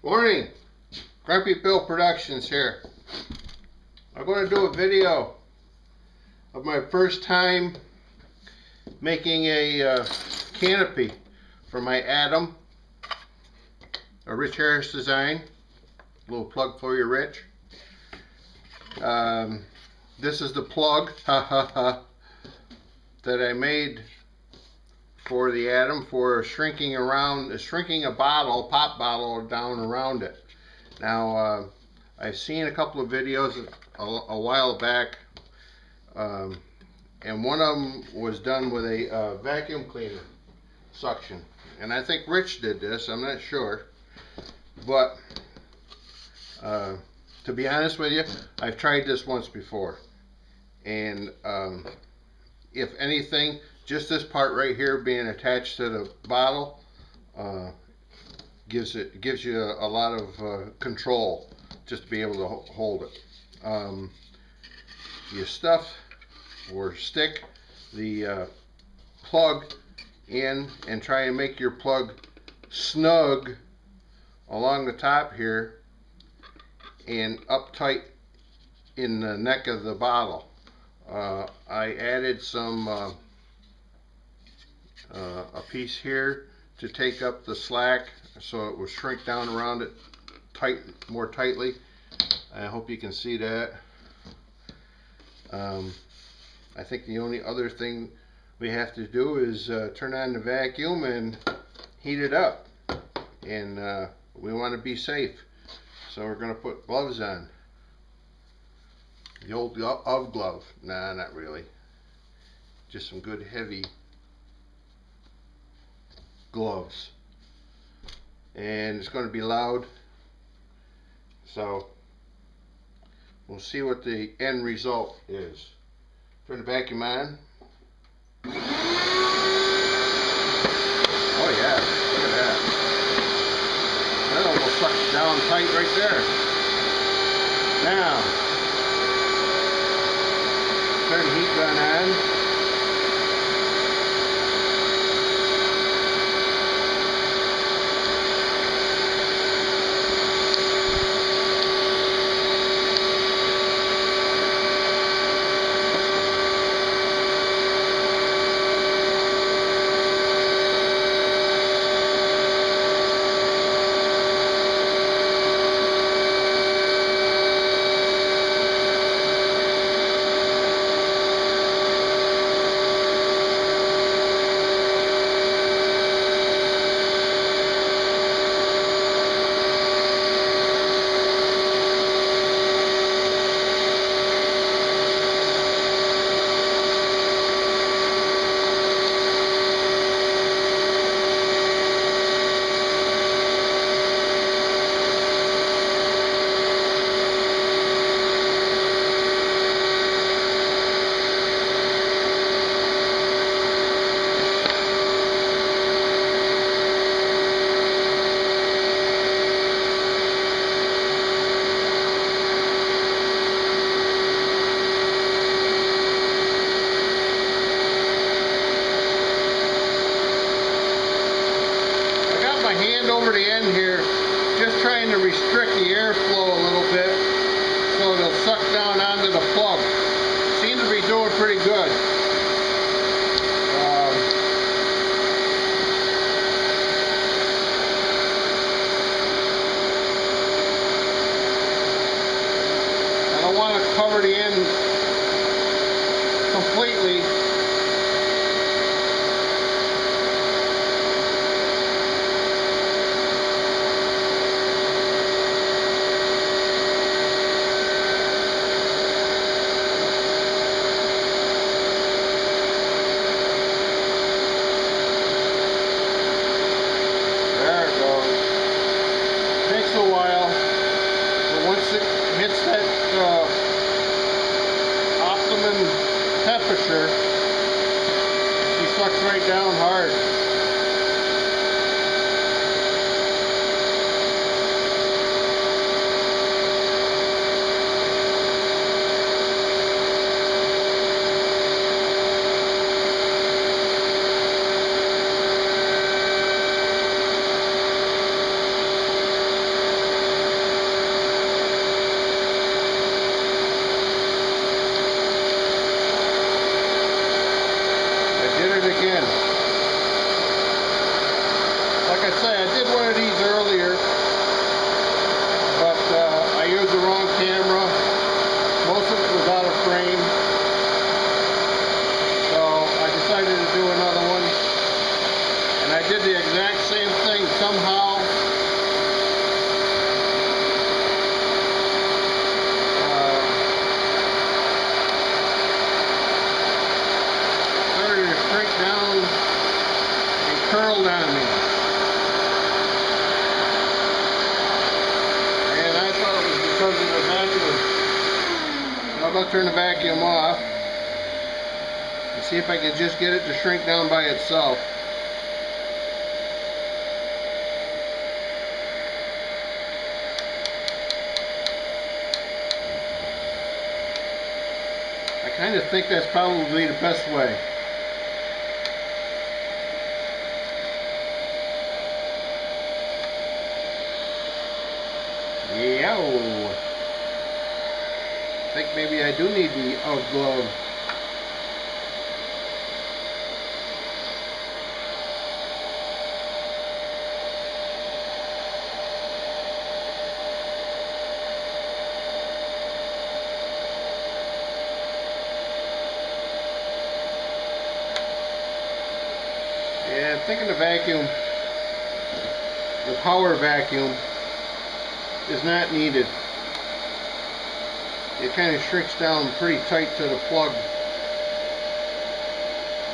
Morning, Grumpy Bill Productions here. I'm going to do a video of my first time making a canopy for my Atom, a Rich Harris design. A little plug for you, Rich. This is the plug that I made for the Atom for shrinking a bottle, pop bottle down around it. Now I've seen a couple of videos a while back, and one of them was done with a vacuum cleaner suction, and I think Rich did this, I'm not sure, but to be honest with you, I've tried this once before, and if anything, just this part right here being attached to the bottle gives you a lot of control, just to be able to hold it. You stuff or stick the plug in and try and make your plug snug along the top here and up tight in the neck of the bottle. I added some a piece here to take up the slack so it will shrink down around it more tightly. I hope you can see that. I think the only other thing we have to do is turn on the vacuum and heat it up, and we want to be safe, so we're going to put gloves on. The old UGG glove. Nah, not really. Just some good heavy gloves. And it's going to be loud, so we'll see what the end result is. Turn the vacuum on. Oh yeah, look at that. That almost sucks down tight right there. Now, turn the heat gun on. My hand over the end here, just trying to restrict the airflow a little bit so it'll suck down onto the plug. Seems to be doing pretty good. I don't want to cover the end completely. A while, but once it hits that optimum temperature, she sucks right down hard. I'll turn the vacuum off and see if I can just get it to shrink down by itself. I kind of think that's probably the best way. Yow. I think maybe I do need the UGG glove. Yeah, I'm thinking the vacuum, the power vacuum, is not needed. It kind of shrinks down pretty tight to the plug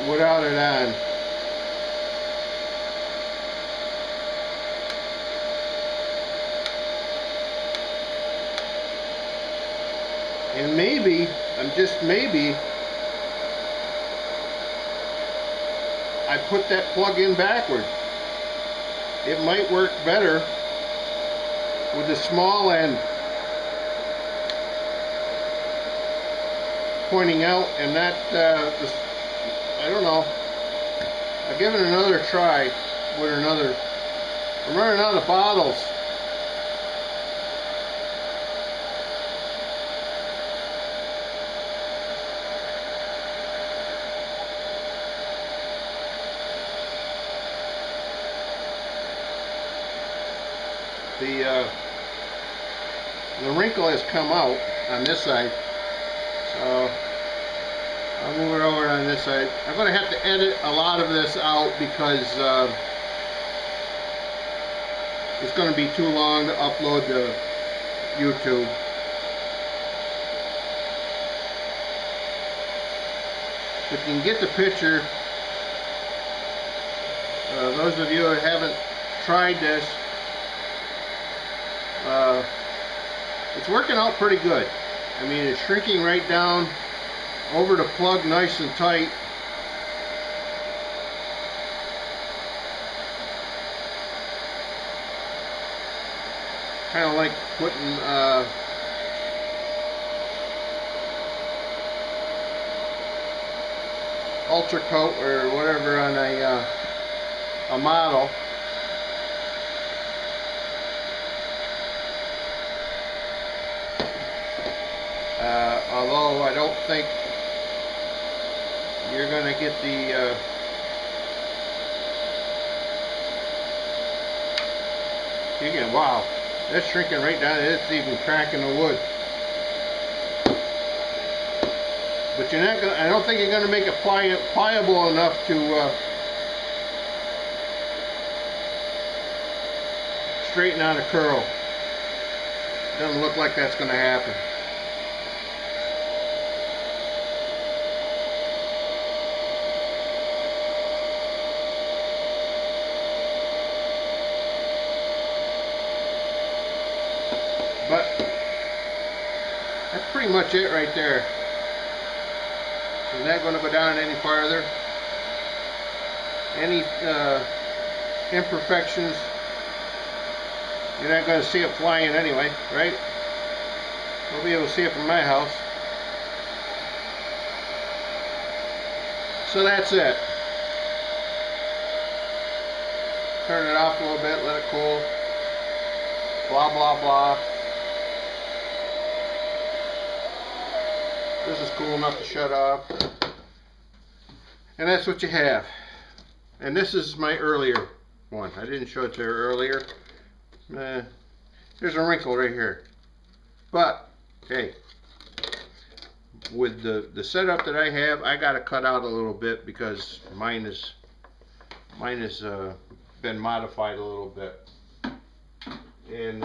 without it on. And maybe, just maybe, I put that plug in backward. It might work better with the small end pointing out and not I don't know. I'll give it another try with another. I'm running out of bottles. The wrinkle has come out on this side, so I'll move it over on this side. I'm going to have to edit a lot of this out because it's going to be too long to upload to YouTube. If you can get the picture, those of you that haven't tried this, it's working out pretty good. I mean, it's shrinking right down over the plug nice and tight. Kind of like putting ultra coat or whatever on a model. Although I don't think you're going to get the wow, that's shrinking right down. It's even cracking the wood. But you're not going. I don't think you're going to make it pliable enough to straighten out a curl. Doesn't look like that's going to happen. But that's pretty much it right there. It's not going to go down any farther. Any imperfections, you're not going to see it flying anyway, right? You'll be able to see it from my house. So that's it. Turn it off a little bit, let it cool. Blah, blah, blah. This is cool enough to shut off. And that's what you have. And this is my earlier one. I didn't show it to her earlier. There's a wrinkle right here. But, hey, with the setup that I have, I got to cut out a little bit because mine has been modified a little bit. And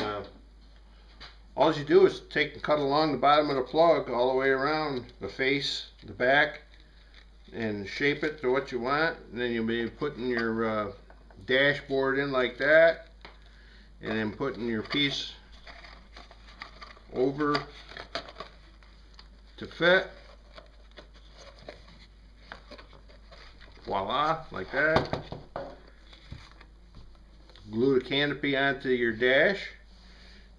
all you do is take and cut along the bottom of the plug all the way around the face, the back, and shape it to what you want. And then you'll be putting your dashboard in like that, and then putting your piece over to fit. Voila, like that. Glue the canopy onto your dash,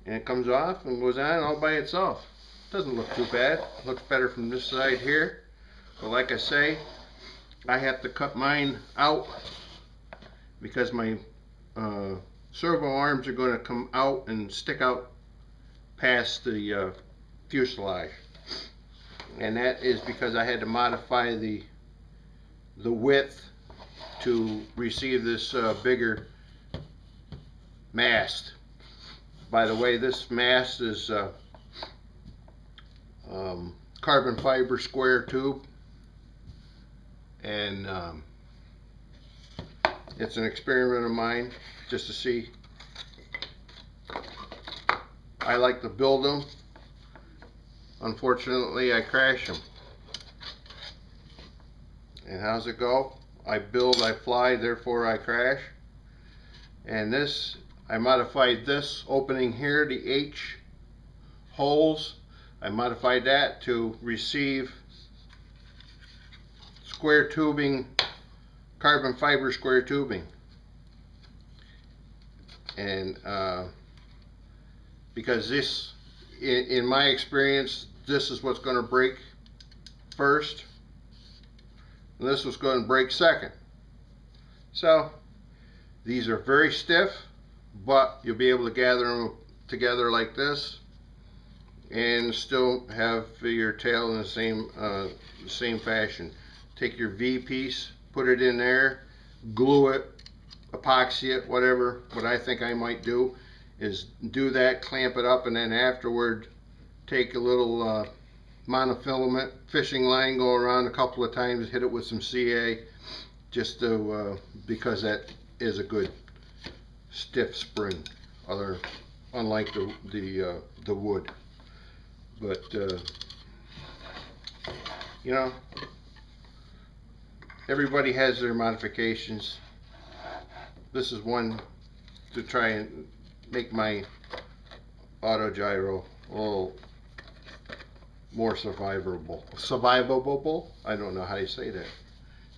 and it comes off and goes on all by itself. Doesn't look too bad. It looks better from this side here. But like I say, I have to cut mine out because my servo arms are going to come out and stick out past the fuselage. And that is because I had to modify the width to receive this bigger mast. By the way, this mast is carbon fiber square tube, and it's an experiment of mine just to see. I like to build them. Unfortunately, I crash them. And how's it go? I build, I fly, therefore I crash. And this, I modified this opening here, the H holes. I modified that to receive square tubing, carbon fiber square tubing. And because this, in my experience, this is what's going to break first, and this was going to break second. So these are very stiff, but you'll be able to gather them together like this and still have your tail in the same fashion. Take your V piece, put it in there, glue it, epoxy it, whatever. What I think I might do is do that, clamp it up, and then afterward take a little monofilament fishing line, go around a couple of times, hit it with some CA, just to because that is a good stiff spring, unlike the wood. But you know, everybody has their modifications. This is one to try and make my Autogyro a little more survivable. I don't know how you say that.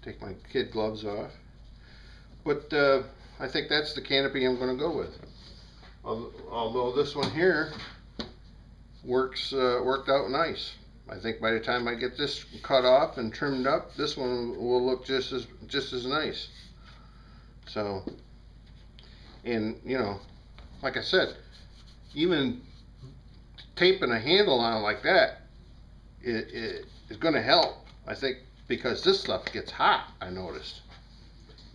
Take my kid gloves off. But I think that's the canopy I'm going to go with. Although this one here worked out nice. I think by the time I get this cut off and trimmed up, this one will look just as nice. So, and you know, like I said, even taping a handle on it like that it is going to help, I think, because this stuff gets hot, I noticed.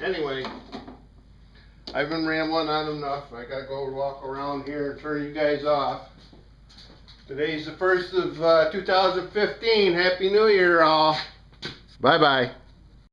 Anyway, I've been rambling on enough. I gotta go walk around here and turn you guys off. Today's the 1st of 2015. Happy New Year, all. Bye-bye.